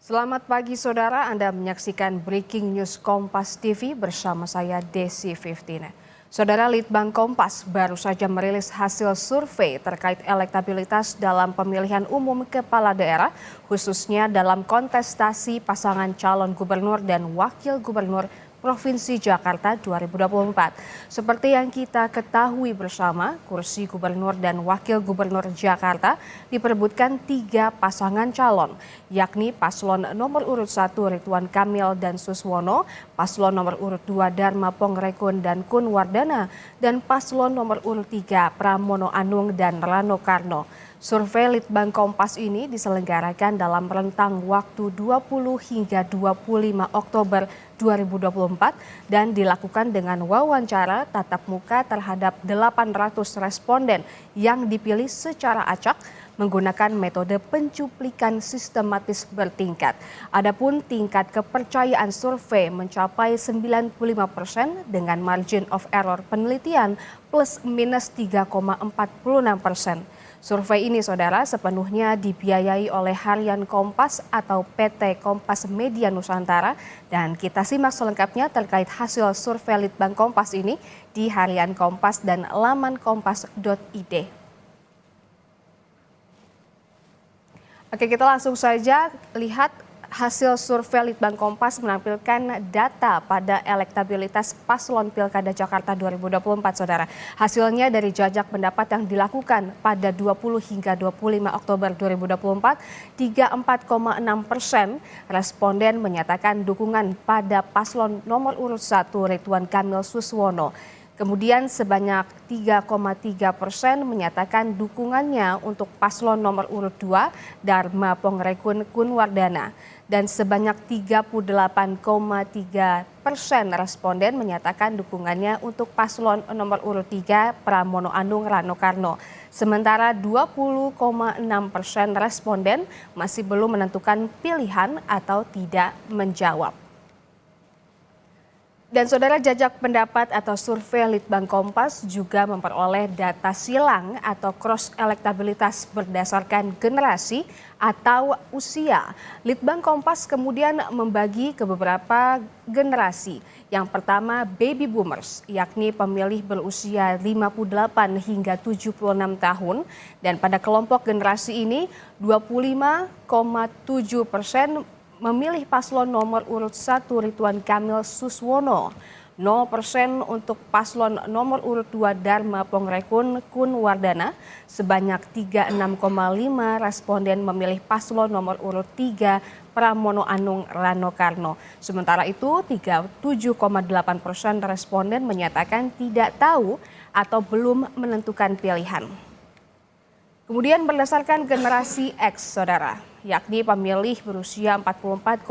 Selamat pagi saudara, Anda menyaksikan Breaking News Kompas TV bersama saya Desi Fiftine. Saudara, Litbang Kompas baru saja merilis hasil survei terkait elektabilitas dalam pemilihan umum kepala daerah, khususnya dalam kontestasi pasangan calon gubernur dan wakil gubernur Provinsi Jakarta 2024. Seperti yang kita ketahui bersama, kursi gubernur dan wakil gubernur Jakarta diperebutkan 3 pasangan calon, yakni paslon nomor urut 1 Ridwan Kamil dan Suswono, paslon nomor urut 2 Dharma Pongrekun dan Kun Wardana, dan paslon nomor urut 3 Pramono Anung dan Rano Karno. Survei Litbang Kompas ini diselenggarakan dalam rentang waktu 20 hingga 25 Oktober 2024 dan dilakukan dengan wawancara tatap muka terhadap 800 responden yang dipilih secara acak menggunakan metode pencuplikan sistematis bertingkat. Adapun tingkat kepercayaan survei mencapai 95% dengan margin of error penelitian plus minus 3,46%. Survei ini saudara sepenuhnya dibiayai oleh Harian Kompas atau PT Kompas Media Nusantara, dan kita simak selengkapnya terkait hasil survei Litbang Kompas ini di Harian Kompas dan laman kompas.id. Oke, kita langsung saja lihat hasil survei Litbang Kompas menampilkan data pada elektabilitas paslon Pilkada Jakarta 2024, saudara. Hasilnya dari jajak pendapat yang dilakukan pada 20 hingga 25 Oktober 2024, 34,6% responden menyatakan dukungan pada paslon nomor urut 1 Ridwan Kamil Suswono. Kemudian sebanyak 3,3% menyatakan dukungannya untuk paslon nomor urut 2 Dharma Pongrekun Kun Wardana. Dan sebanyak 38,3% responden menyatakan dukungannya untuk paslon nomor urut 3 Pramono Anung Rano Karno. Sementara 20,6% responden masih belum menentukan pilihan atau tidak menjawab. Dan saudara, jajak pendapat atau survei Litbang Kompas juga memperoleh data silang atau cross elektabilitas berdasarkan generasi atau usia. Litbang Kompas kemudian membagi ke beberapa generasi. Yang pertama baby boomers, yakni pemilih berusia 58 hingga 76 tahun. Dan pada kelompok generasi ini 25,7% memilih paslon nomor urut 1 Ridwan Kamil Suswono, 0% untuk paslon nomor urut 2 Dharma Pongrekun Kun Wardana, sebanyak 36,5 responden memilih paslon nomor urut 3 Pramono Anung Rano Karno. Sementara itu 37,8% responden menyatakan tidak tahu atau belum menentukan pilihan. Kemudian berdasarkan generasi X, saudara, yakni pemilih berusia 44,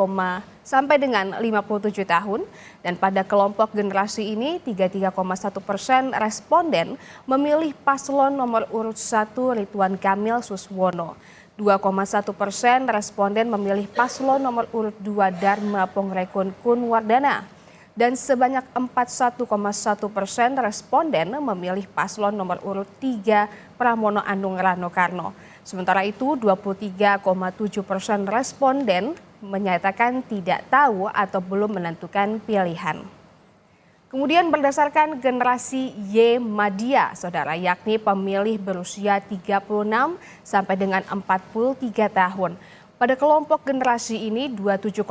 sampai dengan 57 tahun. Dan pada kelompok generasi ini 33,1% responden memilih paslon nomor urut 1 Ridwan Kamil Suswono. 2,1% responden memilih paslon nomor urut 2 Dharma Pongrekun Kun Wardana. Dan sebanyak 41,1% responden memilih paslon nomor urut 3 Pramono Anung Rano Karno. Sementara itu 23,7% responden menyatakan tidak tahu atau belum menentukan pilihan. Kemudian berdasarkan generasi Y Madya, saudara, yakni pemilih berusia 36 sampai dengan 43 tahun. Pada kelompok generasi ini 27,5%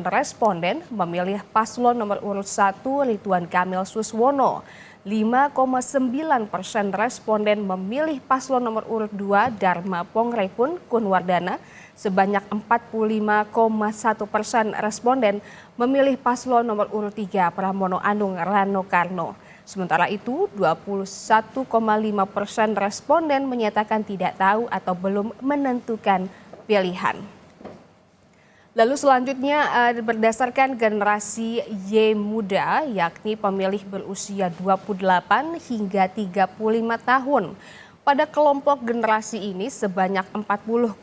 responden memilih paslon nomor urut 1 Ridwan Kamil Suswono. 5,9% responden memilih paslon nomor urut 2 Dharma Pongrekun Kun Wardana. Sebanyak 45,1% responden memilih paslon nomor urut 3 Pramono Anung Rano Karno. Sementara itu 21,5% responden menyatakan tidak tahu atau belum menentukan pilihan. Lalu selanjutnya berdasarkan generasi Y muda, yakni pemilih berusia 28 hingga 35 tahun. Pada kelompok generasi ini sebanyak 40,1%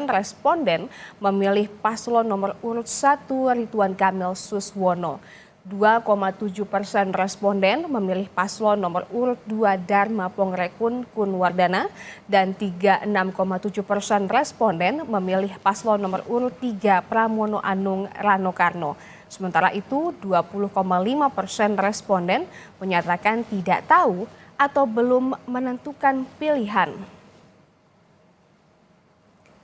responden memilih paslon nomor urut 1 Ridwan Kamil Suswono. 2,7% responden memilih paslon nomor urut 2 Dharma Pongrekun Kunwardana dan 36,7% responden memilih paslon nomor urut 3 Pramono Anung Rano Karno. Sementara itu 20,5% responden menyatakan tidak tahu atau belum menentukan pilihan.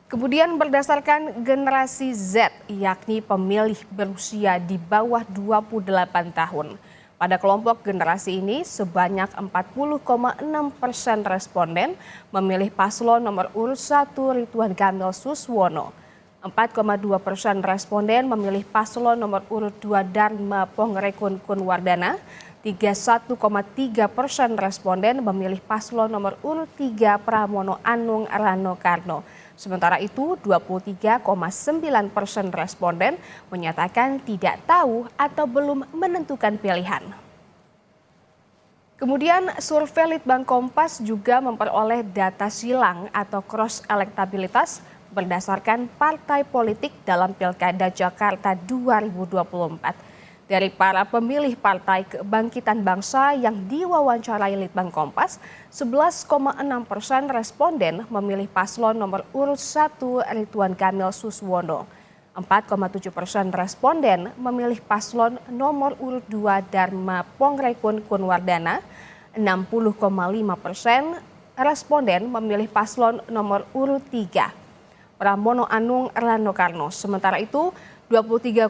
Kemudian berdasarkan generasi Z, yakni pemilih berusia di bawah 28 tahun. Pada kelompok generasi ini sebanyak 40,6% responden memilih paslon nomor urut 1 Ridwan Kamil Suswono. 4,2% responden memilih paslon nomor urut 2 Dharma Pongrekun Kunwardana. 31,3% responden memilih paslon nomor urut 3 Pramono Anung Rano Karno. Sementara itu 23,9% responden menyatakan tidak tahu atau belum menentukan pilihan. Kemudian survei Litbang Kompas juga memperoleh data silang atau cross elektabilitas berdasarkan partai politik dalam Pilkada Jakarta 2024. Dari para pemilih Partai Kebangkitan Bangsa yang diwawancarai Litbang Kompas, 11,6% responden memilih paslon nomor urut 1 Ridwan Kamil Suswono. 4,7% responden memilih paslon nomor urut 2 Dharma Pongrekun Kunwardana. 60,5% responden memilih paslon nomor urut 3 Pramono Anung Rano Karno. Sementara itu 23,2%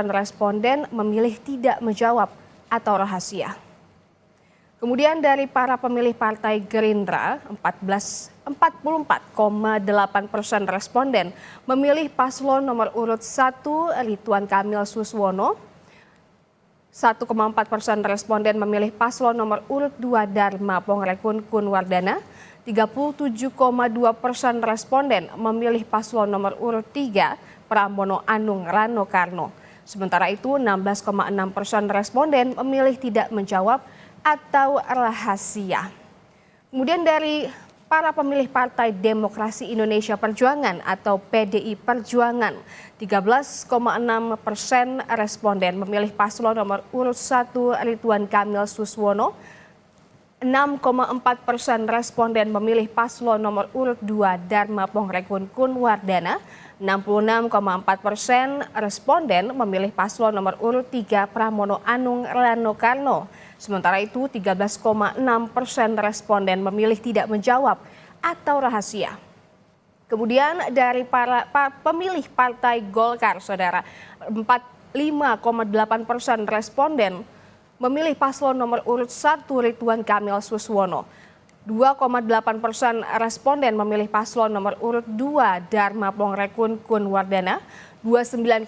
responden memilih tidak menjawab atau rahasia. Kemudian dari para pemilih Partai Gerindra, 44,8% responden memilih paslon nomor urut 1 Ridwan Kamil Suswono. 1,4% responden memilih paslon nomor urut 2 Dharma Pongrekun Kunwardana. 37,2% responden memilih paslon nomor urut 3 Pramono Anung Rano Karno. Sementara itu 16,6% responden memilih tidak menjawab atau rahasia. Kemudian dari para pemilih Partai Demokrasi Indonesia Perjuangan atau PDI Perjuangan, 13,6% responden memilih paslon nomor urut 1 Ridwan Kamil Suswono. 6,4% responden memilih paslon nomor urut 2 Dharma Pongrekun Kunwardana. 66,4% responden memilih paslon nomor urut 3 Pramono Anung Rano Karno. Sementara itu 13,6% responden memilih tidak menjawab atau rahasia. Kemudian dari para pemilih Partai Golkar, saudara, 45,8% responden memilih paslon nomor urut 1 Ridwan Kamil Suswono. 2,8% responden memilih paslon nomor urut 2 Dharma Pongrekun Kunwardana. 29,2%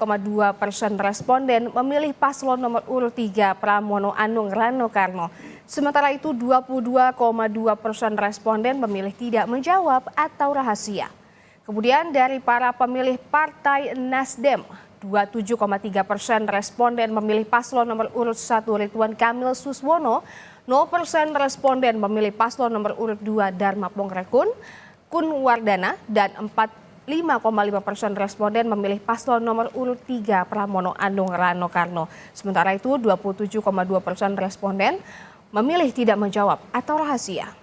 responden memilih paslon nomor urut 3 Pramono Anung Rano Karno. Sementara itu 22,2% responden memilih tidak menjawab atau rahasia. Kemudian dari para pemilih Partai Nasdem, 27,3% responden memilih paslon nomor urut 1 Ridwan Kamil Suswono. 0% responden memilih paslon nomor urut 2 Dharma Pongrekun Kunwardana dan 5,5% responden memilih paslon nomor urut 3 Pramono Anung Rano Karno. Sementara itu 27,2% responden memilih tidak menjawab atau rahasia.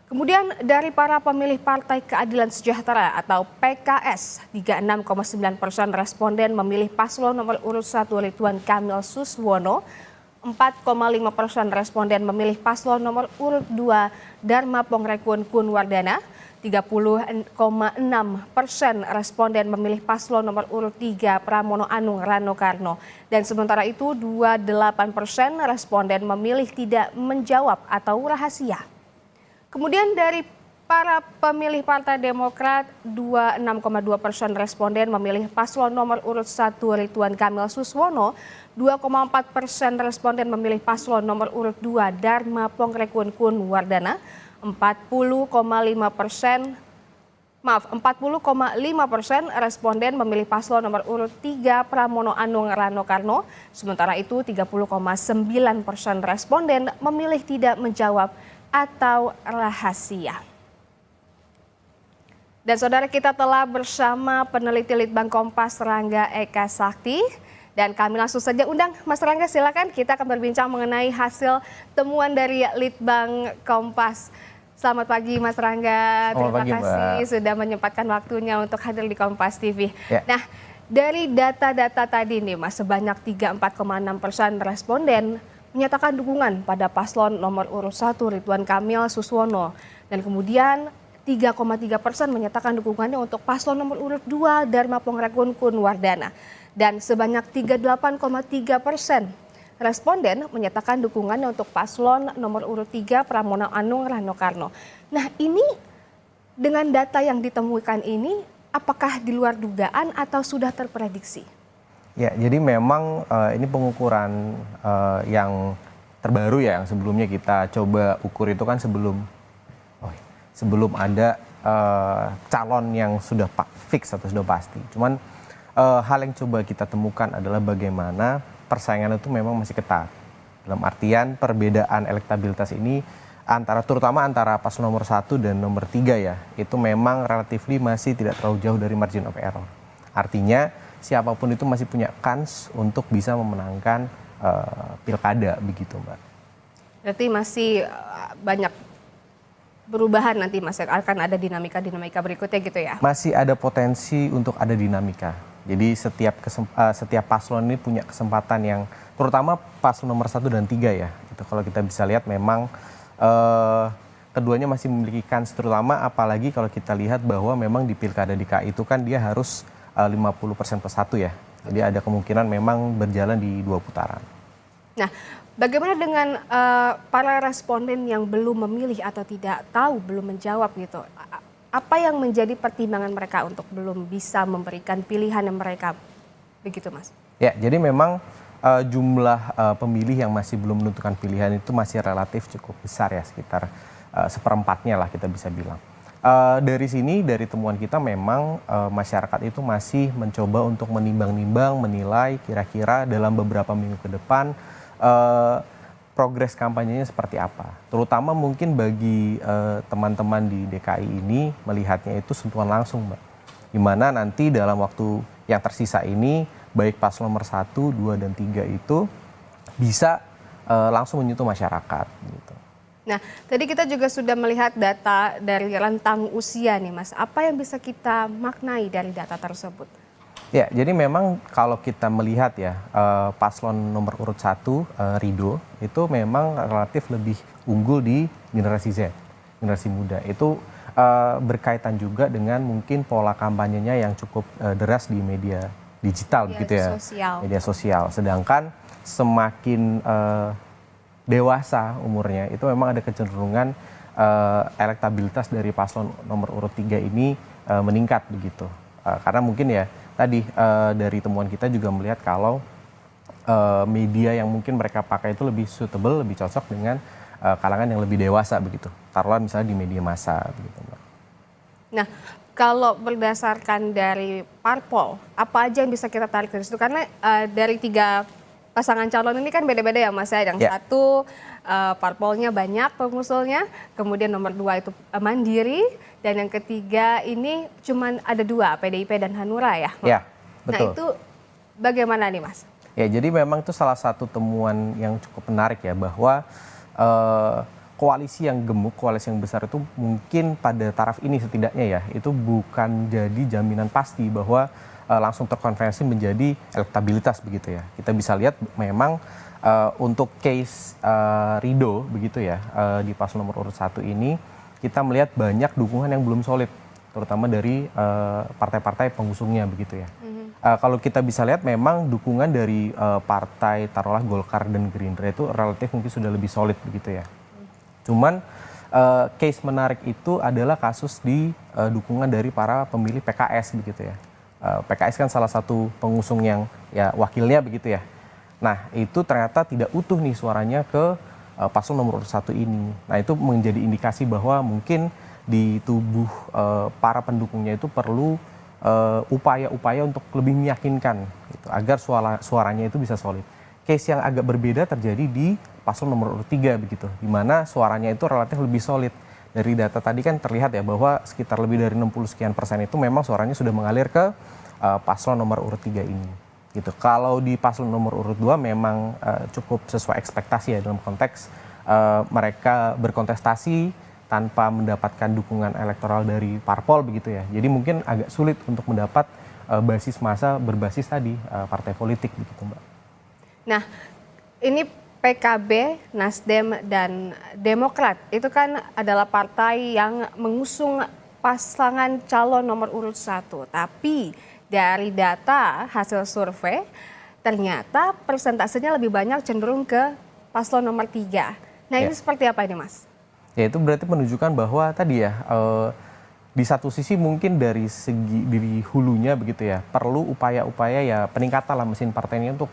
Kemudian dari para pemilih Partai Keadilan Sejahtera atau PKS, 36,9% responden memilih paslon nomor urut 1 Ridwan Kamil Suswono. 4,5% responden memilih paslon nomor urut 2 Dharma Pongrekun Kunwardana. 30,6% responden memilih paslon nomor urut 3 Pramono Anung Rano Karno. Dan sementara itu 28% responden memilih tidak menjawab atau rahasia. Kemudian dari para pemilih Partai Demokrat, 26,2% responden memilih paslon nomor urut 1 Ridwan Kamil Suswono. 2,4% responden memilih paslon nomor urut 2 Dharma Pongrekun Kunwardana. 40,5% responden memilih paslon nomor urut 3 Pramono Anung Rano Karno. Sementara itu 30,9% responden memilih tidak menjawab atau rahasia. Dan saudara, kita telah bersama peneliti Litbang Kompas Rangga Eka Sakti. Dan kami langsung saja undang Mas Rangga, silakan kita akan berbincang mengenai hasil temuan dari Litbang Kompas. Selamat pagi Mas Rangga, terima kasih sudah menyempatkan waktunya untuk hadir di Kompas TV. Ya. Nah, dari data-data tadi nih Mas, sebanyak 34,6% responden menyatakan dukungan pada paslon nomor urut 1 Ridwan Kamil Suswono. Dan kemudian 3,3% menyatakan dukungannya untuk paslon nomor urut 2 Dharma Pongrekun Kunwardana. Dan sebanyak 38,3% responden menyatakan dukungannya untuk paslon nomor urut 3 Pramono Anung Rano Karno. Nah, ini dengan data yang ditemukan ini apakah di luar dugaan atau sudah terprediksi? Ya, jadi memang ini pengukuran yang terbaru ya, yang sebelumnya kita coba ukur itu kan sebelum ada calon yang sudah fix atau sudah pasti. Cuman hal yang coba kita temukan adalah bagaimana persaingan itu memang masih ketat. Dalam artian perbedaan elektabilitas ini terutama antara paslon nomor 1 dan nomor 3 ya, itu memang relatifly masih tidak terlalu jauh dari margin of error. Artinya siapapun itu masih punya kans untuk bisa memenangkan pilkada begitu, Mbak. Berarti masih banyak perubahan nanti Mas, akan ada dinamika berikutnya gitu ya? Masih ada potensi untuk ada dinamika. Jadi setiap paslon ini punya kesempatan yang, terutama paslon nomor 1 dan 3 ya. Itu kalau kita bisa lihat memang keduanya masih memiliki kans, terutama apalagi kalau kita lihat bahwa memang di pilkada DKI itu kan dia harus 50% plus 1 ya. Jadi ada kemungkinan memang berjalan di 2 putaran. Nah, bagaimana dengan para responden yang belum memilih atau tidak tahu, belum menjawab gitu? Apa yang menjadi pertimbangan mereka untuk belum bisa memberikan pilihan yang mereka begitu, Mas? Ya, jadi memang jumlah pemilih yang masih belum menentukan pilihan itu masih relatif cukup besar ya, sekitar seperempatnya lah kita bisa bilang. Dari sini, dari temuan kita memang masyarakat itu masih mencoba untuk menimbang-nimbang, menilai kira-kira dalam beberapa minggu ke depan progres kampanyenya seperti apa. Terutama mungkin bagi teman-teman di DKI ini melihatnya itu sentuhan langsung, Mbak. Dimana nanti dalam waktu yang tersisa ini, baik paslon nomor 1, 2, dan 3 itu bisa langsung menyentuh masyarakat. Gitu. Nah, tadi kita juga sudah melihat data dari rentang usia nih Mas. Apa yang bisa kita maknai dari data tersebut? Ya, jadi memang kalau kita melihat ya, paslon nomor urut 1, Ridho, itu memang relatif lebih unggul di generasi Z, generasi muda. Itu berkaitan juga dengan mungkin pola kampanyenya yang cukup deras di media digital gitu ya, media sosial. Sedangkan semakin dewasa umurnya, itu memang ada kecenderungan elektabilitas dari paslon nomor urut 3 ini meningkat begitu. Karena mungkin ya tadi dari temuan kita juga melihat kalau media yang mungkin mereka pakai itu lebih suitable, lebih cocok dengan kalangan yang lebih dewasa begitu. Taruhlah misalnya di media massa begitu, Mbak. Nah, kalau berdasarkan dari parpol, apa aja yang bisa kita tarik dari situ? Karena dari 3 pasangan calon ini kan beda-beda ya Mas ya. Yang satu parpolnya banyak pengusulnya, kemudian nomor 2 itu Mandiri, dan yang ketiga ini cuman ada 2, PDIP dan Hanura ya. Ya, betul. Nah itu bagaimana nih Mas? Ya, jadi memang itu salah satu temuan yang cukup menarik ya, bahwa koalisi yang gemuk, koalisi yang besar itu mungkin pada taraf ini setidaknya ya, itu bukan jadi jaminan pasti bahwa langsung terkonversi menjadi elektabilitas begitu ya. Kita bisa lihat memang untuk case Ridho begitu ya, di paslon nomor urut 1 ini kita melihat banyak dukungan yang belum solid, terutama dari partai-partai pengusungnya begitu ya. Kalau kita bisa lihat memang dukungan dari partai taruhlah Golkar dan Gerindra itu relatif mungkin sudah lebih solid begitu ya. Cuman case menarik itu adalah kasus di dukungan dari para pemilih PKS begitu ya. PKS kan salah satu pengusung yang ya wakilnya begitu ya. Nah itu ternyata tidak utuh nih suaranya ke paslon nomor 1 ini. Nah itu menjadi indikasi bahwa mungkin di tubuh para pendukungnya itu perlu upaya-upaya untuk lebih meyakinkan gitu, agar suaranya itu bisa solid. Case yang agak berbeda terjadi di paslon nomor urut 3 begitu, di mana suaranya itu relatif lebih solid. Dari data tadi kan terlihat ya bahwa sekitar lebih dari 60 sekian persen itu memang suaranya sudah mengalir ke paslon nomor urut 3 ini. gitu. Kalau di paslon nomor urut 2 memang cukup sesuai ekspektasi ya dalam konteks mereka berkontestasi tanpa mendapatkan dukungan elektoral dari parpol begitu ya. Jadi mungkin agak sulit untuk mendapat basis massa berbasis tadi partai politik begitu Mbak. Nah, ini PKB, Nasdem, dan Demokrat itu kan adalah partai yang mengusung pasangan calon nomor urut 1. Tapi dari data hasil survei, ternyata persentasenya lebih banyak cenderung ke paslon nomor 3. Nah ini seperti apa ini Mas? Ya itu berarti menunjukkan bahwa tadi ya di satu sisi mungkin dari segi dari hulunya begitu ya perlu upaya-upaya ya peningkatan lah mesin partai ini untuk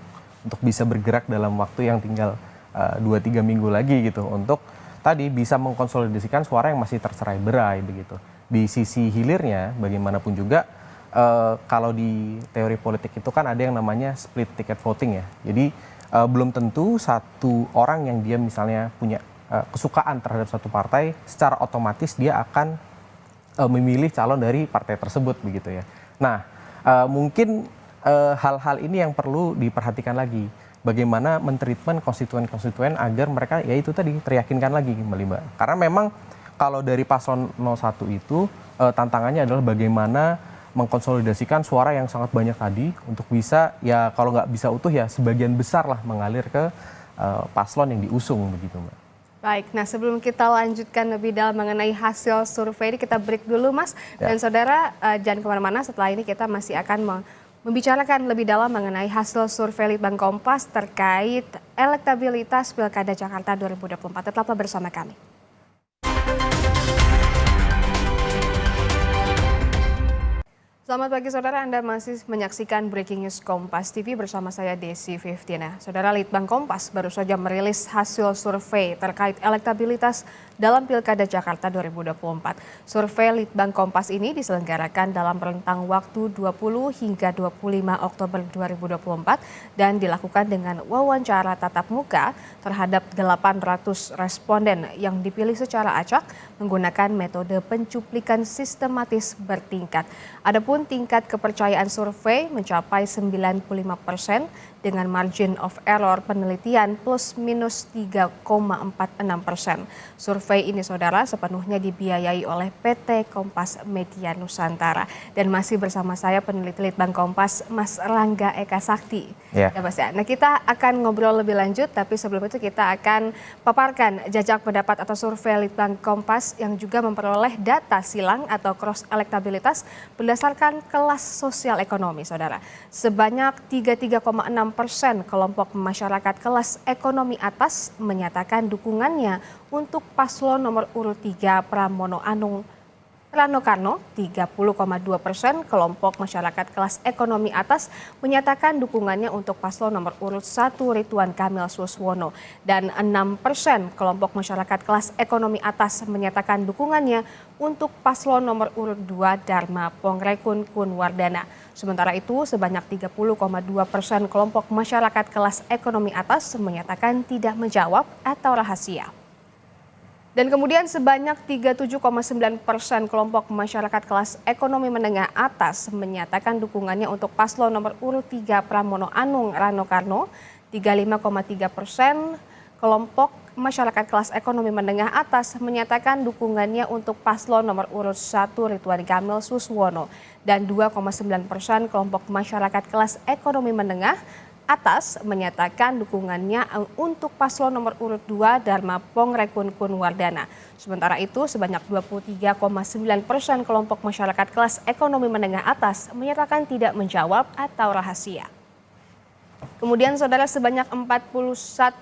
bisa bergerak dalam waktu yang tinggal 2-3 minggu lagi gitu untuk tadi bisa mengkonsolidasikan suara yang masih tercerai berai begitu. Di sisi hilirnya bagaimanapun juga kalau di teori politik itu kan ada yang namanya split ticket voting ya. Jadi belum tentu satu orang yang dia misalnya punya kesukaan terhadap satu partai secara otomatis dia akan memilih calon dari partai tersebut begitu ya. Nah mungkin hal-hal ini yang perlu diperhatikan lagi. Bagaimana mentreatment konstituen-konstituen agar mereka ya itu tadi teryakinkan lagi kembali Mbak. Karena memang kalau dari paslon 01 itu tantangannya adalah bagaimana mengkonsolidasikan suara yang sangat banyak tadi untuk bisa ya kalau nggak bisa utuh ya sebagian besar lah mengalir ke paslon yang diusung begitu Mbak. Baik, nah sebelum kita lanjutkan lebih dalam mengenai hasil survei ini kita break dulu Mas. Dan saudara jangan kemana-mana, setelah ini kita masih akan membicarakan lebih dalam mengenai hasil survei Litbang Kompas terkait elektabilitas Pilkada Jakarta 2024. Tetaplah bersama kami. Selamat pagi saudara, Anda masih menyaksikan Breaking News Kompas TV bersama saya Desi 15. Nah, saudara, Litbang Kompas baru saja merilis hasil survei terkait elektabilitas dalam Pilkada Jakarta 2024. Survei Litbang Kompas ini diselenggarakan dalam rentang waktu 20 hingga 25 Oktober 2024 dan dilakukan dengan wawancara tatap muka terhadap 800 responden yang dipilih secara acak menggunakan metode pencuplikan sistematis bertingkat. Adapun tingkat kepercayaan survei mencapai 95% dengan margin of error penelitian plus minus 3,46%. Survei ini saudara sepenuhnya dibiayai oleh PT Kompas Media Nusantara. Dan masih bersama saya peneliti Litbang Kompas Mas Rangga Eka Sakti. Ya Mas ya. Nah kita akan ngobrol lebih lanjut tapi sebelum itu kita akan paparkan jajak pendapat atau survei Litbang Kompas yang juga memperoleh data silang atau cross elektabilitas berdasarkan kelas sosial ekonomi saudara. Sebanyak 33,6% kelompok masyarakat kelas ekonomi atas menyatakan dukungannya untuk paslon nomor urut 3 Pramono Anung Rano Karno. 30,2% kelompok masyarakat kelas ekonomi atas menyatakan dukungannya untuk paslon nomor urut 1 Ridwan Kamil Suswono. Dan 6% kelompok masyarakat kelas ekonomi atas menyatakan dukungannya untuk paslon nomor urut 2 Dharma Pongrekun Kunwardana. Sementara itu sebanyak 30,2% kelompok masyarakat kelas ekonomi atas menyatakan tidak menjawab atau rahasia. Dan kemudian sebanyak 37,9% kelompok masyarakat kelas ekonomi menengah atas menyatakan dukungannya untuk paslon nomor urut 3 Pramono Anung Rano Karno. 35,3% kelompok masyarakat kelas ekonomi menengah atas menyatakan dukungannya untuk paslon nomor urut 1 Ridwan Kamil Suswono. Dan 2,9% kelompok masyarakat kelas ekonomi menengah atas menyatakan dukungannya untuk paslon nomor urut 2 Dharma Pongrekun Kunwardana. Sementara itu sebanyak 23,9% kelompok masyarakat kelas ekonomi menengah atas menyatakan tidak menjawab atau rahasia. Kemudian saudara sebanyak 41,6%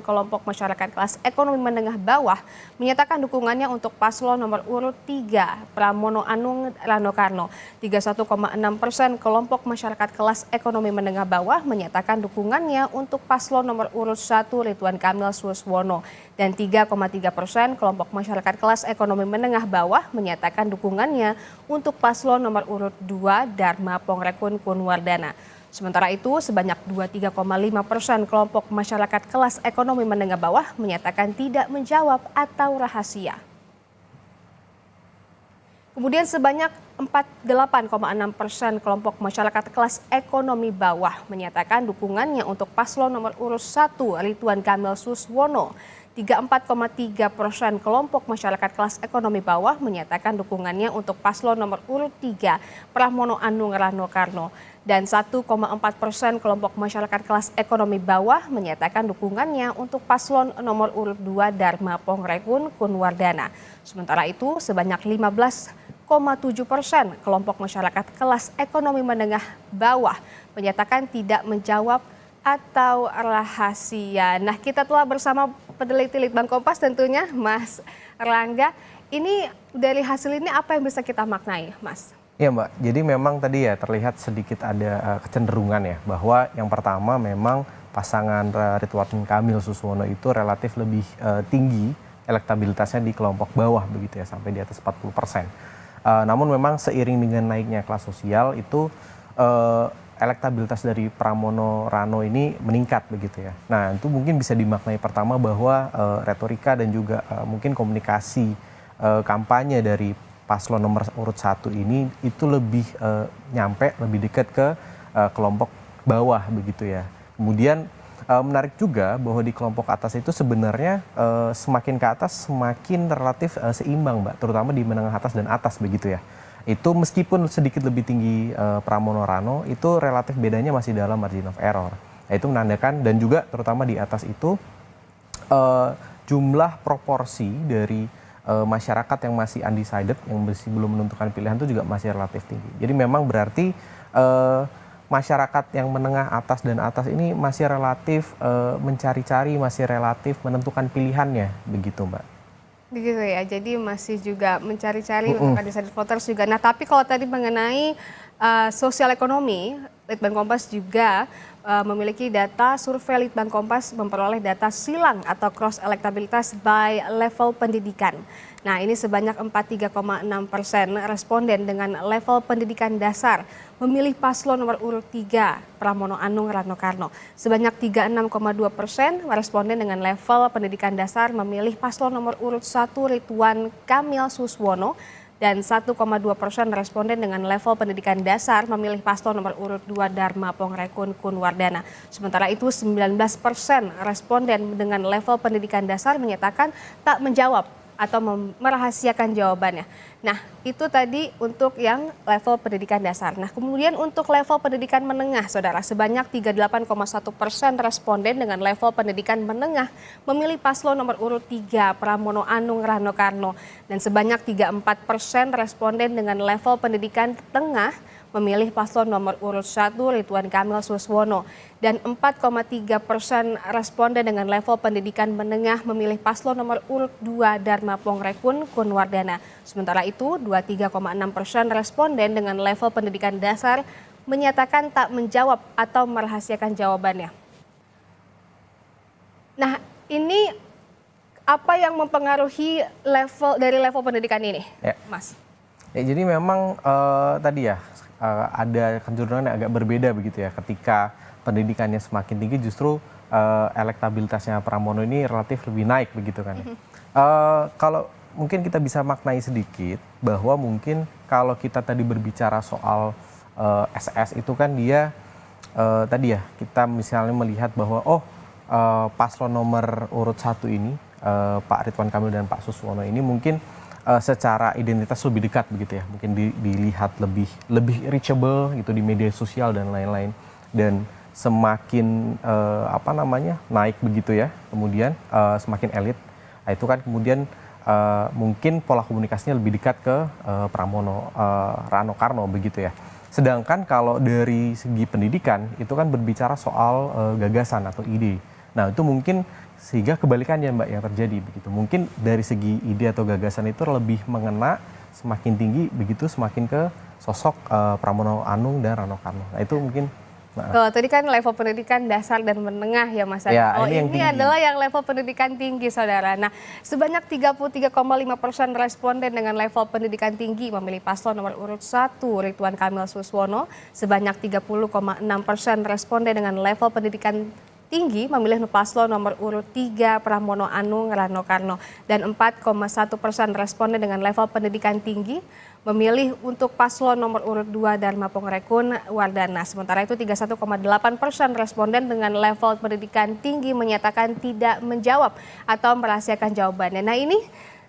kelompok masyarakat kelas ekonomi menengah bawah menyatakan dukungannya untuk paslon nomor urut 3 Pramono Anung Rano Karno. 31,6% kelompok masyarakat kelas ekonomi menengah bawah menyatakan dukungannya untuk paslon nomor urut 1 Ridwan Kamil Suswono. Dan 3,3% kelompok masyarakat kelas ekonomi menengah bawah menyatakan dukungannya untuk paslon nomor urut 2 Dharma Pongrekun Kunwardana. Sementara itu, sebanyak 23,5% kelompok masyarakat kelas ekonomi menengah bawah menyatakan tidak menjawab atau rahasia. Kemudian sebanyak 48,6% kelompok masyarakat kelas ekonomi bawah menyatakan dukungannya untuk paslon nomor urut 1 Ridwan Kamil Suswono. 34,3% kelompok masyarakat kelas ekonomi bawah menyatakan dukungannya untuk paslon nomor urut 3 Pramono Anung Rano Karno. Dan 1,4% kelompok masyarakat kelas ekonomi bawah menyatakan dukungannya untuk paslon nomor urut 2 Dharma Pongrekun Kunwardana. Sementara itu sebanyak 15,7% kelompok masyarakat kelas ekonomi menengah bawah menyatakan tidak menjawab atau rahasia. Nah, kita telah bersama peneliti Litbang Kompas tentunya, Mas Erlangga. Ini dari hasil ini apa yang bisa kita maknai, Mas? Iya Mbak, jadi memang tadi ya terlihat sedikit ada kecenderungan ya, bahwa yang pertama memang pasangan Ridwan Kamil Suswono itu relatif lebih tinggi elektabilitasnya di kelompok bawah begitu ya, sampai di atas 40%. Namun memang seiring dengan naiknya kelas sosial itu elektabilitas dari Pramono Rano ini meningkat begitu ya. Nah itu mungkin bisa dimaknai pertama bahwa retorika dan juga mungkin komunikasi kampanye dari paslon nomor urut 1 ini itu lebih nyampe, lebih dekat ke kelompok bawah begitu ya. Kemudian menarik juga bahwa di kelompok atas itu sebenarnya semakin ke atas semakin relatif seimbang Mbak, terutama di menengah atas dan atas begitu ya. Itu meskipun sedikit lebih tinggi Pramono Rano, itu relatif bedanya masih dalam margin of error. Nah, itu menandakan dan juga terutama di atas itu jumlah proporsi dari masyarakat yang masih undecided, yang masih belum menentukan pilihan itu juga masih relatif tinggi. Jadi memang berarti masyarakat yang menengah atas dan atas ini masih relatif mencari-cari, masih relatif menentukan pilihannya, begitu Mbak. Begitu ya, jadi masih juga mencari-cari untuk undecided voters juga. Nah, tapi kalau tadi mengenai sosial ekonomi, Litbang Kompas juga memiliki data survei. Litbang Kompas memperoleh data silang atau cross elektabilitas by level pendidikan. Nah, ini sebanyak 43,6% responden dengan level pendidikan dasar memilih paslon nomor urut 3 Pramono Anung Rano Karno. Sebanyak 36,2% responden dengan level pendidikan dasar memilih paslon nomor urut 1 Ridwan Kamil Suswono. Dan 1,2% responden dengan level pendidikan dasar memilih paslon nomor urut 2 Dharma Pongrekun Kunwardana. Sementara itu 19% responden dengan level pendidikan dasar menyatakan tak menjawab atau merahasiakan jawabannya. Nah, itu tadi untuk yang level pendidikan dasar. Nah, kemudian untuk level pendidikan menengah, Saudara, sebanyak 38,1% responden dengan level pendidikan menengah memilih paslon nomor urut 3 Pramono Anung Rano Karno. Dan sebanyak 34% responden dengan level pendidikan tengah memilih paslon nomor urut 1 Ridwan Kamil Suswono. Dan 4,3% responden dengan level pendidikan menengah memilih paslon nomor urut 2 Dharma Pongrekun Kunwardana. Sementara itu 23,6% responden dengan level pendidikan dasar menyatakan tak menjawab atau merahasiakan jawabannya. Nah, ini apa yang mempengaruhi level pendidikan ini, Ya. Mas? Ya, jadi memang tadi ya ada kecenderungan yang agak berbeda begitu ya, ketika pendidikannya semakin tinggi justru elektabilitasnya Pramono ini relatif lebih naik begitu kan. Kalau mungkin kita bisa maknai sedikit bahwa mungkin kalau kita tadi berbicara soal SS itu kan dia tadi ya kita misalnya melihat bahwa paslon nomor urut 1 ini Pak Ridwan Kamil dan Pak Suswono ini mungkin secara identitas lebih dekat begitu ya, mungkin dilihat lebih reachable gitu di media sosial dan lain-lain, dan semakin naik begitu ya, kemudian semakin elit, nah, itu kan kemudian mungkin pola komunikasinya lebih dekat ke Pramono Rano Karno begitu ya. Sedangkan kalau dari segi pendidikan itu kan berbicara soal gagasan atau ide. Nah itu mungkin sehingga kebalikannya Mbak yang terjadi begitu. Mungkin dari segi ide atau gagasan itu lebih mengena, semakin tinggi begitu semakin ke sosok Pramono Anung dan Rano Karno. Nah itu mungkin. Kalau tadi kan level pendidikan dasar dan menengah ya Mas. Ya, ini adalah yang level pendidikan tinggi Saudara. Nah sebanyak 33,5% responden dengan level pendidikan tinggi memilih paslon nomor urut 1 Ridwan Kamil Suswono. Sebanyak 30,6% responden dengan level pendidikan tinggi memilih paslon nomor urut 3 Pramono Anung Rano Karno dan 4,1% responden dengan level pendidikan tinggi memilih untuk paslon nomor urut 2 Dharma Pongrekun Wardana. Sementara itu 31,8% responden dengan level pendidikan tinggi menyatakan tidak menjawab atau merahasiakan jawabannya. Nah ini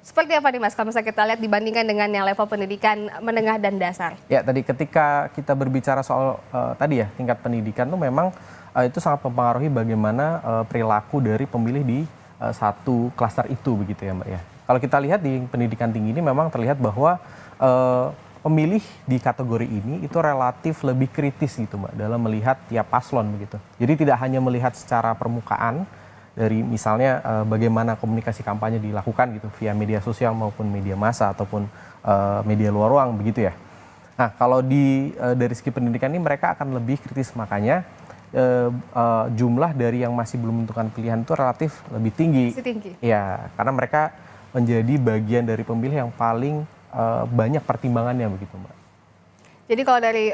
seperti apa nih Mas kalau misalnya kita lihat dibandingkan dengan yang level pendidikan menengah dan dasar? Ya tadi ketika kita berbicara soal tadi ya tingkat pendidikan tuh memang itu sangat mempengaruhi bagaimana perilaku dari pemilih di satu klaster itu begitu ya Mbak ya. Kalau kita lihat di pendidikan tinggi ini memang terlihat bahwa pemilih di kategori ini itu relatif lebih kritis gitu Mbak dalam melihat tiap paslon begitu. Jadi tidak hanya melihat secara permukaan dari misalnya bagaimana komunikasi kampanye dilakukan gitu via media sosial maupun media massa ataupun media luar ruang begitu ya. Nah kalau dari segi pendidikan ini mereka akan lebih kritis, makanya jumlah dari yang masih belum menentukan pilihan itu relatif lebih tinggi. Masih tinggi. Ya, karena mereka menjadi bagian dari pemilih yang paling banyak pertimbangannya begitu Mbak. Jadi kalau dari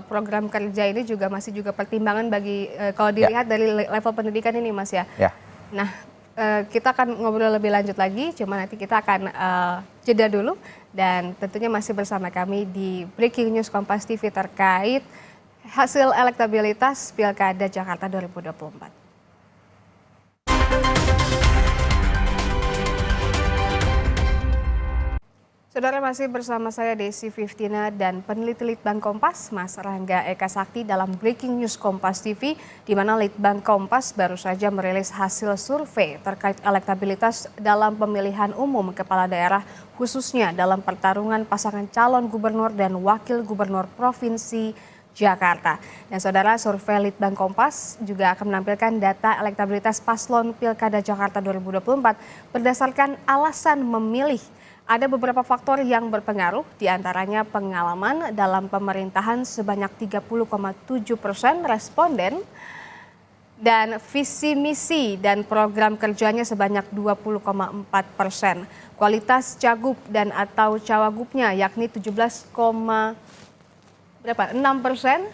program kerja ini juga masih juga pertimbangan bagi kalau dilihat dari level pendidikan ini Mas ya. Ya. Nah kita akan ngobrol lebih lanjut lagi, cuma nanti kita akan jeda dulu dan tentunya masih bersama kami di Breaking News Kompas TV terkait hasil elektabilitas Pilkada Jakarta 2024. Saudara masih bersama saya Desi Fiftina dan peneliti Litbang Kompas Mas Rangga Eka Sakti dalam Breaking News Kompas TV di mana Litbang Kompas baru saja merilis hasil survei terkait elektabilitas dalam pemilihan umum kepala daerah khususnya dalam pertarungan pasangan calon gubernur dan wakil gubernur provinsi Jakarta. Dan saudara survei Litbang Kompas juga akan menampilkan data elektabilitas paslon Pilkada Jakarta 2024 berdasarkan alasan memilih. Ada beberapa faktor yang berpengaruh, diantaranya pengalaman dalam pemerintahan sebanyak 30,7% responden, dan visi misi dan program kerjanya sebanyak 20,4%. Kualitas cagup dan atau cawagupnya yakni 17,6%,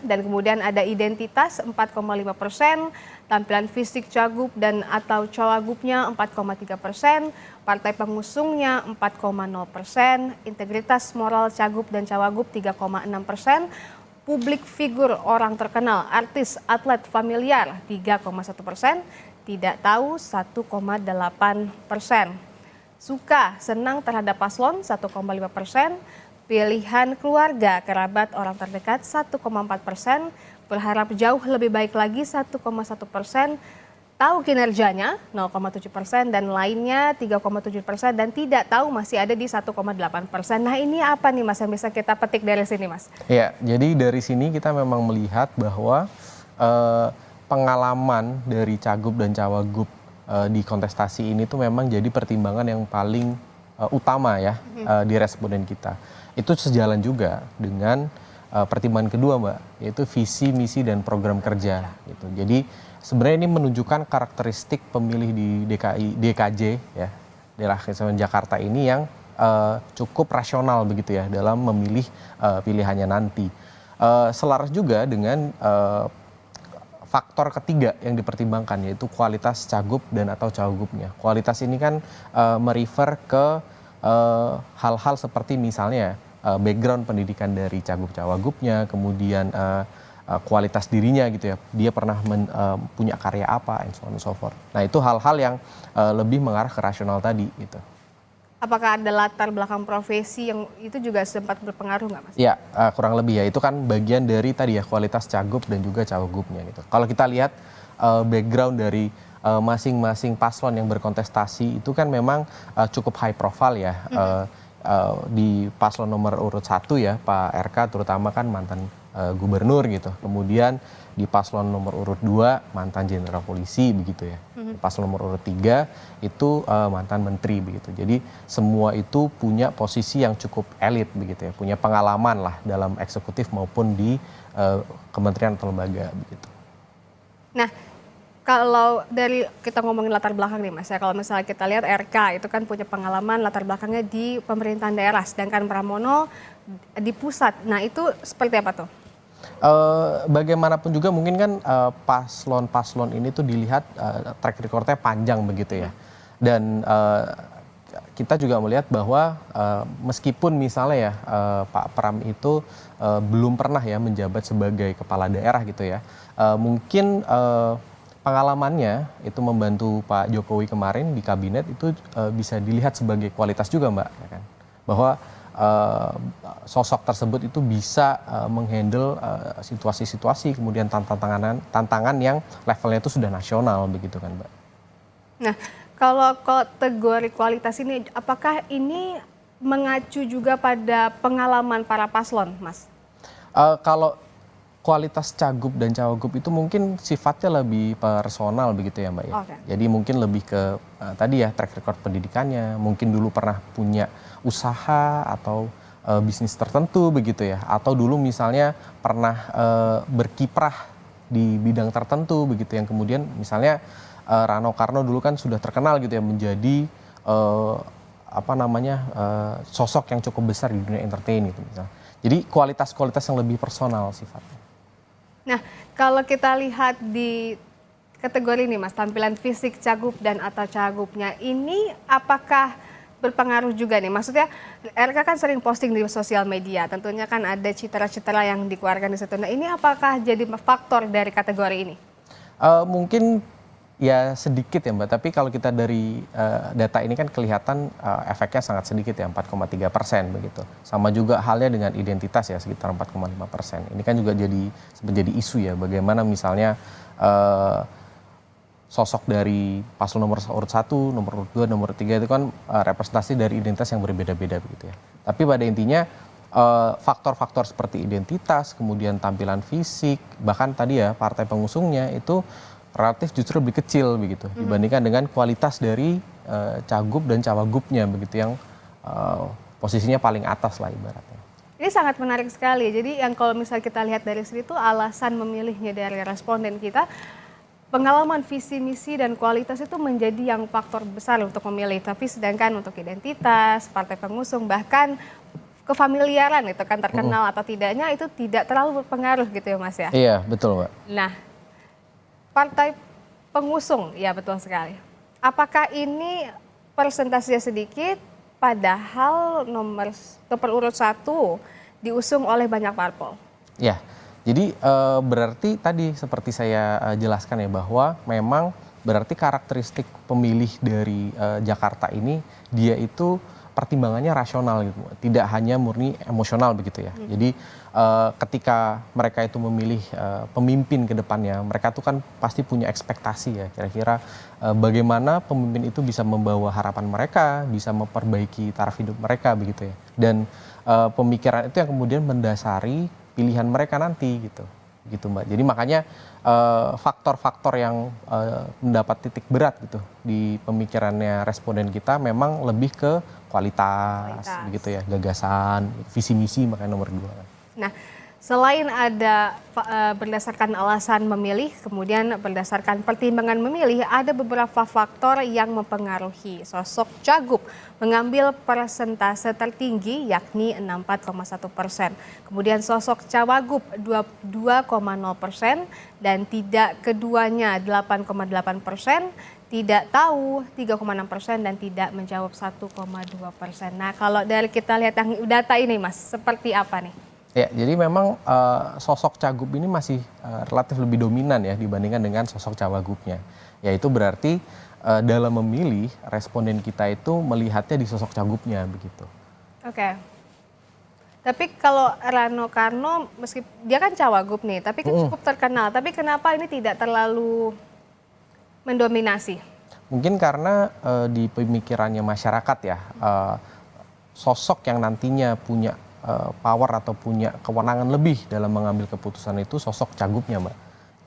dan kemudian ada identitas 4,5%, tampilan fisik cagup dan atau cawagupnya 4,3%, partai pengusungnya 4,0%, integritas moral cagup dan cawagup 3,6%, publik figur orang terkenal, artis, atlet familiar 3,1%, tidak tahu 1,8%. Suka, senang terhadap paslon 1,5%, pilihan keluarga, kerabat, orang terdekat 1,4%, berharap jauh lebih baik lagi 1,1%, tahu kinerjanya 0,7% dan lainnya 3,7% dan tidak tahu masih ada di 1,8%. Nah ini apa nih Mas yang bisa kita petik dari sini Mas? Ya, jadi dari sini kita memang melihat bahwa pengalaman dari cagup dan cawagup di kontestasi ini tuh memang jadi pertimbangan yang paling utama ya di responden kita. Itu sejalan juga dengan pertimbangan kedua Mbak, yaitu visi, misi, dan program kerja. Gitu. Jadi sebenarnya ini menunjukkan karakteristik pemilih di DKJ ya, daerah istimewa Jakarta ini yang cukup rasional begitu ya dalam memilih pilihannya nanti. Selaras juga dengan faktor ketiga yang dipertimbangkan yaitu kualitas cagup dan atau cawagupnya. Kualitas ini kan merefer ke hal-hal seperti misalnya background pendidikan dari cagup cawagupnya, kemudian kualitas dirinya gitu ya, dia pernah punya karya apa, and so on and so forth. Nah itu hal-hal yang lebih mengarah ke rasional tadi gitu. Apakah ada latar belakang profesi yang itu juga sempat berpengaruh nggak Mas? Ya kurang lebih ya, itu kan bagian dari tadi ya kualitas cagup dan juga cawagupnya gitu. Kalau kita lihat background dari masing-masing paslon yang berkontestasi itu kan memang cukup high profile ya. Di paslon nomor urut 1 ya Pak RK terutama kan mantan gubernur gitu. Kemudian di paslon nomor urut 2 mantan jenderal polisi begitu ya. Di paslon nomor urut 3 itu mantan menteri begitu. Jadi semua itu punya posisi yang cukup elit begitu ya. Punya pengalaman lah dalam eksekutif maupun di kementerian atau lembaga begitu. Nah, kalau dari kita ngomongin latar belakang nih Mas ya, kalau misalnya kita lihat RK itu kan punya pengalaman latar belakangnya di pemerintahan daerah, sedangkan Pramono di pusat. Nah itu seperti apa tuh? Bagaimanapun juga mungkin kan paslon-paslon ini tuh dilihat track recordnya panjang begitu ya. Dan kita juga melihat bahwa meskipun misalnya ya Pak Pram itu belum pernah ya menjabat sebagai kepala daerah gitu ya, mungkin pengalamannya itu membantu Pak Jokowi kemarin di kabinet itu bisa dilihat sebagai kualitas juga Mbak, ya kan? Bahwa sosok tersebut itu bisa menghandle situasi-situasi kemudian tantangan yang levelnya itu sudah nasional begitu kan Mbak. Nah, kalau kategori kualitas ini, apakah ini mengacu juga pada pengalaman para paslon, Mas? Kalau kualitas cagup dan cawagup itu mungkin sifatnya lebih personal begitu ya Mbak ya. Oke. Jadi mungkin lebih ke tadi ya track record pendidikannya, mungkin dulu pernah punya usaha atau bisnis tertentu begitu ya. Atau dulu misalnya pernah berkiprah di bidang tertentu begitu yang kemudian misalnya Rano Karno dulu kan sudah terkenal gitu ya menjadi sosok yang cukup besar di dunia entertain gitu misalnya. Jadi kualitas-kualitas yang lebih personal sifatnya. Nah, kalau kita lihat di kategori ini Mas, tampilan fisik cagup dan atau cagupnya ini apakah berpengaruh juga nih? Maksudnya RK kan sering posting di sosial media, tentunya kan ada citra-citra yang dikeluarkan di situ. Nah, ini apakah jadi faktor dari kategori ini? Mungkin ya sedikit ya Mbak, tapi kalau kita dari data ini kan kelihatan efeknya sangat sedikit ya, 4,3% begitu. Sama juga halnya dengan identitas ya, sekitar 4,5%. Ini kan juga menjadi isu ya, bagaimana misalnya sosok dari paslon nomor urut 1, nomor urut 2, nomor 3 itu kan representasi dari identitas yang berbeda-beda begitu ya. Tapi pada intinya faktor-faktor seperti identitas, kemudian tampilan fisik, bahkan tadi ya partai pengusungnya itu relatif justru lebih kecil begitu dibandingkan dengan kualitas dari cagup dan cawagupnya begitu yang posisinya paling atas lah ibaratnya. Ini sangat menarik sekali. Jadi yang kalau misalnya kita lihat dari situ alasan memilihnya dari responden kita, pengalaman visi misi dan kualitas itu menjadi yang faktor besar untuk memilih. Tapi sedangkan untuk identitas, partai pengusung bahkan kefamiliaran itu kan terkenal atau tidaknya itu tidak terlalu berpengaruh gitu ya Mas ya. Iya betul Mbak. Nah, partai pengusung, ya betul sekali. Apakah ini persentasenya sedikit, padahal nomor urut 1 diusung oleh banyak parpol? Ya, jadi berarti tadi seperti saya jelaskan ya bahwa memang berarti karakteristik pemilih dari Jakarta ini dia itu pertimbangannya rasional gitu, tidak hanya murni emosional begitu ya. Jadi ketika mereka itu memilih pemimpin ke depannya, mereka tuh kan pasti punya ekspektasi ya, kira-kira bagaimana pemimpin itu bisa membawa harapan mereka, bisa memperbaiki taraf hidup mereka begitu ya. Dan pemikiran itu yang kemudian mendasari pilihan mereka nanti gitu Mbak. Jadi makanya faktor-faktor yang mendapat titik berat gitu di pemikirannya responden kita memang lebih ke kualitas begitu ya, gagasan, visi misi makanya nomor 2. Nah, selain ada berdasarkan alasan memilih, kemudian berdasarkan pertimbangan memilih, ada beberapa faktor yang mempengaruhi sosok cagup mengambil persentase tertinggi yakni 64,1%. Kemudian sosok cawagup 22,0% dan tidak keduanya 8,8%. Tidak tahu 3,6% dan tidak menjawab 1,2%. Nah, kalau dari kita lihat yang data ini Mas, seperti apa nih? Ya, jadi memang sosok cagup ini masih relatif lebih dominan ya dibandingkan dengan sosok cawagupnya. Yaitu berarti dalam memilih responden kita itu melihatnya di sosok cagupnya begitu. Oke. Tapi kalau Rano Karno, meski dia kan cawagup nih, tapi kan cukup terkenal. Tapi kenapa ini tidak terlalu mendominasi? Mungkin karena di pemikirannya masyarakat ya, sosok yang nantinya punya power atau punya kewenangan lebih dalam mengambil keputusan itu sosok cagupnya Mbak.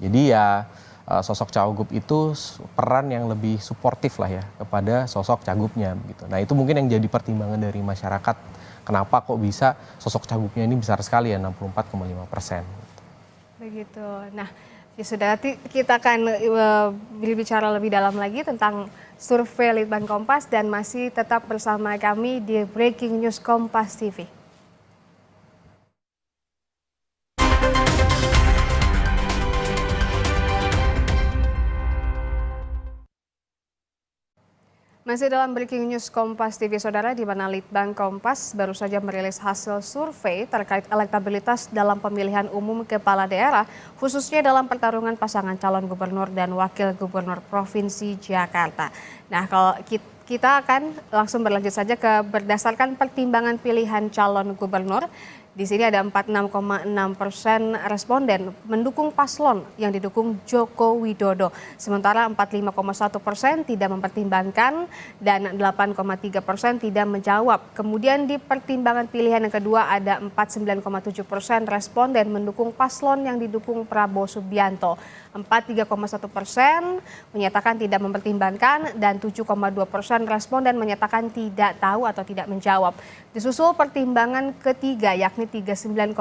Jadi ya sosok cagup itu peran yang lebih suportif lah ya kepada sosok cagupnya gitu. Nah itu mungkin yang jadi pertimbangan dari masyarakat. Kenapa kok bisa sosok cagupnya ini besar sekali ya 64,5%. Begitu. Nah, ya sudah, nanti kita akan berbicara lebih dalam lagi tentang survei Litbang Kompas dan masih tetap bersama kami di Breaking News Kompas TV. Masih dalam breaking news Kompas TV Saudara, di mana Litbang Kompas baru saja merilis hasil survei terkait elektabilitas dalam pemilihan umum kepala daerah, khususnya dalam pertarungan pasangan calon gubernur dan wakil gubernur Provinsi Jakarta. Nah, kalau kita akan langsung berlanjut saja ke berdasarkan pertimbangan pilihan calon gubernur. Di sini ada 46,6% responden mendukung paslon yang didukung Joko Widodo. Sementara 45,1% tidak mempertimbangkan dan 8,3% tidak menjawab. Kemudian di pertimbangan pilihan yang kedua ada 49,7% responden mendukung paslon yang didukung Prabowo Subianto. 43,1% menyatakan tidak mempertimbangkan dan 7,2% responden menyatakan tidak tahu atau tidak menjawab. Disusul pertimbangan ketiga yakni 39,9%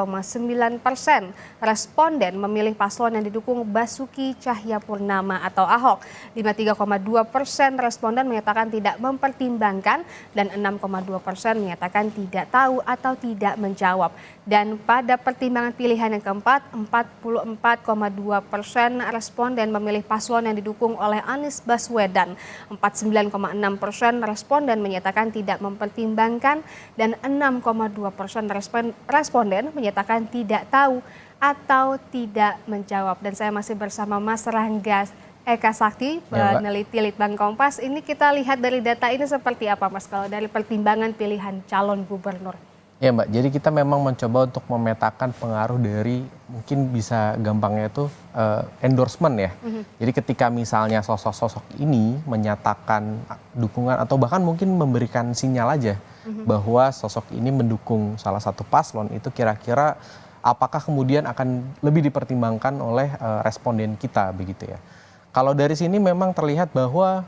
responden memilih paslon yang didukung Basuki Cahayapurnama atau Ahok. 53,2% responden menyatakan tidak mempertimbangkan dan 6,2% menyatakan tidak tahu atau tidak menjawab. Dan pada pertimbangan pilihan yang keempat, 44,2% responden memilih paslon yang didukung oleh Anies Baswedan. 49,6% responden menyatakan tidak mempertimbangkan dan 6,2% responden menyatakan tidak tahu atau tidak menjawab. Dan saya masih bersama Mas Rangga Eka Sakti, peneliti Litbang Kompas. Ini kita lihat dari data ini seperti apa, Mas, kalau dari pertimbangan pilihan calon gubernur? Ya Mbak, jadi kita memang mencoba untuk memetakan pengaruh dari mungkin bisa gampangnya itu endorsement ya. Jadi ketika misalnya sosok-sosok ini menyatakan dukungan atau bahkan mungkin memberikan sinyal aja bahwa sosok ini mendukung salah satu paslon, itu kira-kira apakah kemudian akan lebih dipertimbangkan oleh responden kita begitu ya. Kalau dari sini memang terlihat bahwa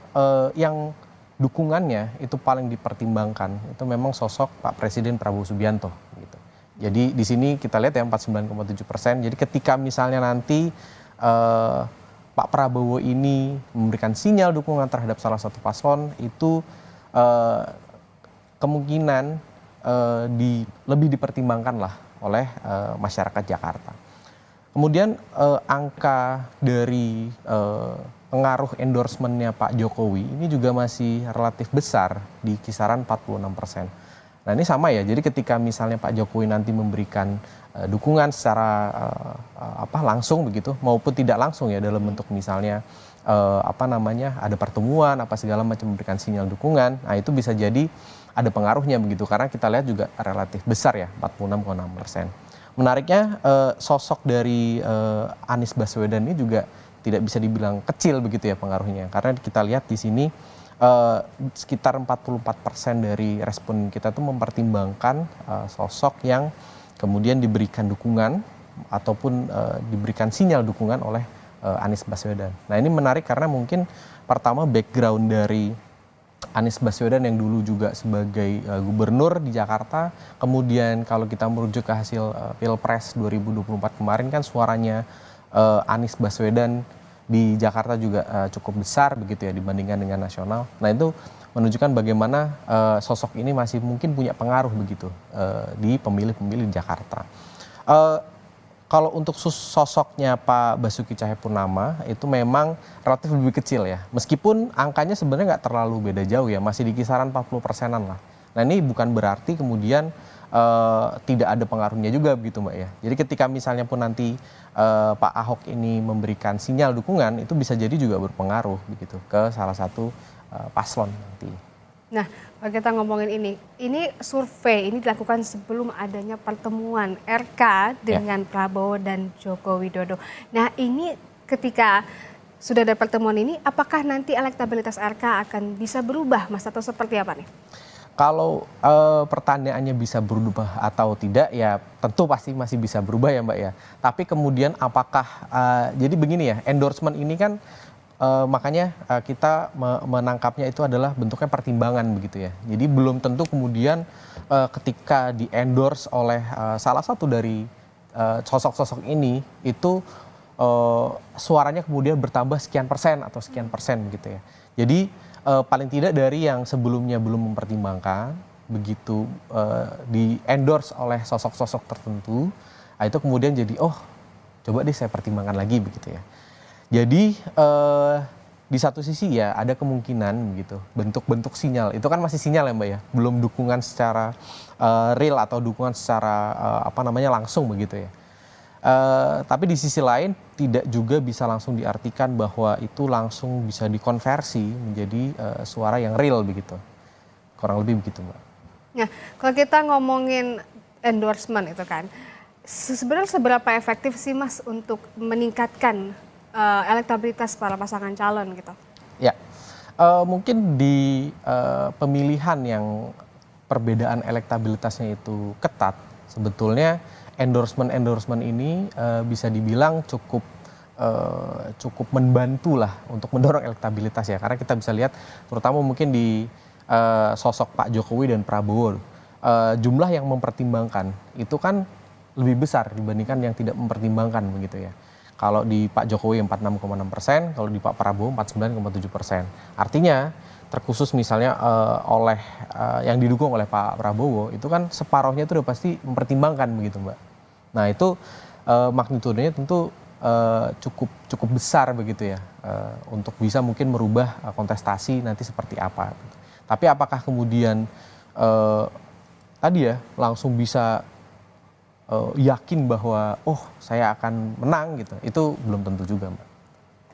yang dukungannya itu paling dipertimbangkan itu memang sosok Pak Presiden Prabowo Subianto gitu. Jadi di sini kita lihat ya 49,7%. Jadi ketika misalnya nanti Pak Prabowo ini memberikan sinyal dukungan terhadap salah satu paslon, itu kemungkinan lebih dipertimbangkan lah oleh masyarakat Jakarta. Kemudian angka dari pengaruh endorsementnya Pak Jokowi ini juga masih relatif besar di kisaran 46%. Nah ini sama ya, jadi ketika misalnya Pak Jokowi nanti memberikan dukungan secara langsung begitu maupun tidak langsung ya dalam bentuk misalnya ada pertemuan segala macam memberikan sinyal dukungan, nah itu bisa jadi ada pengaruhnya begitu karena kita lihat juga relatif besar ya 46,6%. Menariknya sosok dari Anies Baswedan ini juga tidak bisa dibilang kecil begitu ya pengaruhnya karena kita lihat di sini sekitar 44% dari respon kita tuh mempertimbangkan sosok yang kemudian diberikan dukungan ataupun diberikan sinyal dukungan oleh Anies Baswedan. Nah ini menarik karena mungkin pertama background dari Anies Baswedan yang dulu juga sebagai gubernur di Jakarta, kemudian kalau kita merujuk ke hasil Pilpres 2024 kemarin kan suaranya Anies Baswedan di Jakarta juga cukup besar begitu ya dibandingkan dengan nasional. Nah itu menunjukkan bagaimana sosok ini masih mungkin punya pengaruh begitu di pemilih-pemilih di Jakarta. Kalau untuk sosoknya Pak Basuki Cahayapurnama itu memang relatif lebih kecil ya. Meskipun angkanya sebenarnya nggak terlalu beda jauh ya, masih di kisaran 40%-an lah. Nah ini bukan berarti kemudian tidak ada pengaruhnya juga begitu Mbak ya. Jadi ketika misalnya pun nanti Pak Ahok ini memberikan sinyal dukungan itu bisa jadi juga berpengaruh begitu ke salah satu paslon nanti. Nah, kalau kita ngomongin ini survei ini dilakukan sebelum adanya pertemuan RK dengan Prabowo dan Joko Widodo. Nah, ini ketika sudah ada pertemuan ini, apakah nanti elektabilitas RK akan bisa berubah, Mas, atau seperti apa nih? Kalau pertanyaannya bisa berubah atau tidak ya tentu pasti masih bisa berubah ya Mbak ya. Tapi kemudian apakah jadi begini ya, endorsement ini kan makanya kita menangkapnya itu adalah bentuknya pertimbangan begitu ya. Jadi belum tentu kemudian ketika di-endorse oleh salah satu dari sosok-sosok ini itu suaranya kemudian bertambah sekian persen atau sekian persen begitu ya. Jadi paling tidak dari yang sebelumnya belum mempertimbangkan begitu di-endorse oleh sosok-sosok tertentu, itu kemudian jadi coba deh saya pertimbangkan lagi begitu ya. Jadi di satu sisi ya ada kemungkinan begitu bentuk-bentuk sinyal itu kan masih sinyal ya Mbak ya, belum dukungan secara real atau dukungan secara langsung begitu ya. Tapi di sisi lain tidak juga bisa langsung diartikan bahwa itu langsung bisa dikonversi menjadi suara yang real begitu, kurang lebih begitu Mbak. Nah, kalau kita ngomongin endorsement itu kan, sebenarnya seberapa efektif sih Mas untuk meningkatkan elektabilitas para pasangan calon gitu? Ya, mungkin di pemilihan yang perbedaan elektabilitasnya itu ketat, sebetulnya endorsement ini bisa dibilang cukup membantu lah untuk mendorong elektabilitas ya, karena kita bisa lihat terutama mungkin di sosok Pak Jokowi dan Prabowo, jumlah yang mempertimbangkan itu kan lebih besar dibandingkan yang tidak mempertimbangkan begitu ya. Kalau di Pak Jokowi 46,6%, kalau di Pak Prabowo 49,7%. Artinya terkhusus misalnya oleh yang didukung oleh Pak Prabowo itu kan separuhnya itu udah pasti mempertimbangkan begitu Mbak. Nah itu magnitudenya tentu cukup besar begitu ya, untuk bisa mungkin merubah kontestasi nanti seperti apa. Tapi apakah kemudian tadi ya langsung bisa yakin bahwa saya akan menang gitu, itu belum tentu juga Mbak.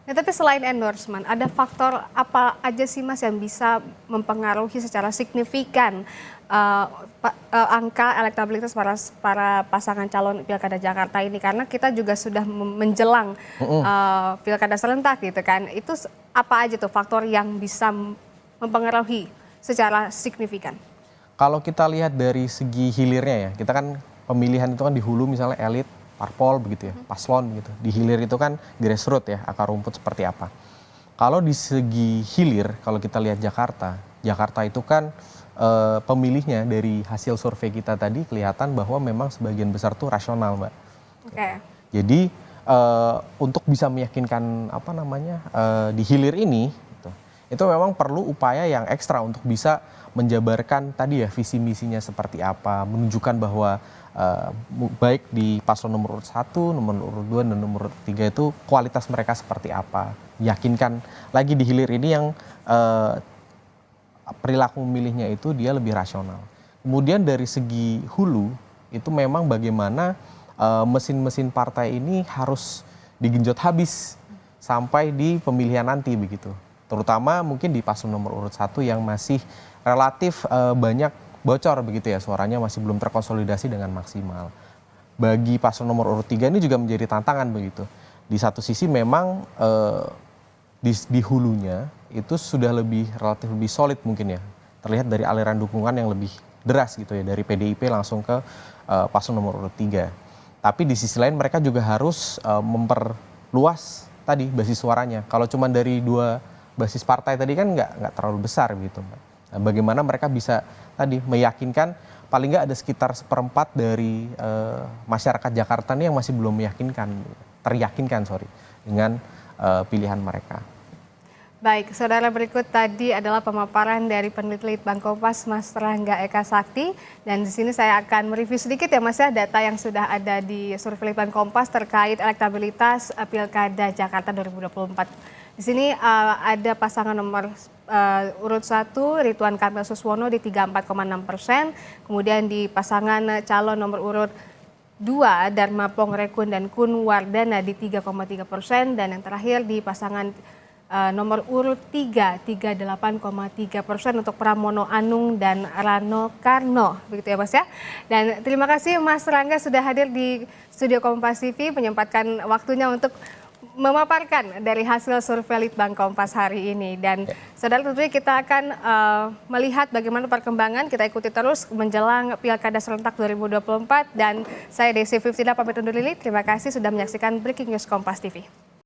Nah, tapi selain endorsement, ada faktor apa aja sih Mas yang bisa mempengaruhi secara signifikan angka elektabilitas para pasangan calon Pilkada Jakarta ini? Karena kita juga sudah menjelang Pilkada serentak gitu kan. Itu apa aja tuh faktor yang bisa mempengaruhi secara signifikan? Kalau kita lihat dari segi hilirnya ya, kita kan pemilihan itu kan di hulu misalnya elit, parpol begitu ya, paslon gitu. Di hilir itu kan grassroots ya, akar rumput seperti apa. Kalau di segi hilir, kalau kita lihat Jakarta itu kan pemilihnya dari hasil survei kita tadi kelihatan bahwa memang sebagian besar tuh rasional Mbak. Oke. Jadi untuk bisa meyakinkan di hilir ini, gitu, itu memang perlu upaya yang ekstra untuk bisa menjabarkan tadi ya visi misinya seperti apa, menunjukkan bahwa baik di paslon nomor urut 1, nomor urut 2, dan nomor urut 3 itu kualitas mereka seperti apa. Yakinkan lagi di hilir ini yang perilaku memilihnya itu dia lebih rasional. Kemudian dari segi hulu itu memang bagaimana mesin-mesin partai ini harus digenjot habis sampai di pemilihan nanti begitu. Terutama mungkin di paslon nomor urut 1 yang masih relatif banyak bocor begitu ya, suaranya masih belum terkonsolidasi dengan maksimal. Bagi paslon nomor urut 3 ini juga menjadi tantangan begitu. Di satu sisi memang di hulunya itu sudah relatif lebih solid mungkin ya. Terlihat dari aliran dukungan yang lebih deras gitu ya, dari PDIP langsung ke paslon nomor urut 3. Tapi di sisi lain mereka juga harus memperluas tadi basis suaranya. Kalau cuma dari 2 basis partai tadi kan nggak terlalu besar gitu Mbak. Nah, bagaimana mereka bisa tadi meyakinkan paling nggak ada sekitar 1/4 dari masyarakat Jakarta ini yang masih belum teryakinkan dengan pilihan mereka. Baik, saudara, berikut tadi adalah pemaparan dari peneliti Litbang Kompas Mas Rangga Eka Sakti, dan di sini saya akan mereview sedikit ya Mas ya data yang sudah ada di survei Litbang Kompas terkait elektabilitas Pilkada Jakarta 2024. Di sini ada pasangan nomor urut 1 Ridwan Kamil Suswono di 34,6%, kemudian di pasangan calon nomor urut 2 Dharma Pongrekun dan Kun Wardana di 3,3%, dan yang terakhir di pasangan nomor urut 3 38,3% untuk Pramono Anung dan Rano Karno, begitu ya Mas ya. Dan terima kasih Mas Rangga sudah hadir di studio Kompas TV, menyempatkan waktunya untuk memaparkan dari hasil survei Litbang Kompas hari ini. Dan saudara, tentunya kita akan melihat bagaimana perkembangan, kita ikuti terus menjelang Pilkada Serentak 2024. Dan saya Desi 15 pamit undur diri. Terima kasih sudah menyaksikan Breaking News Kompas TV.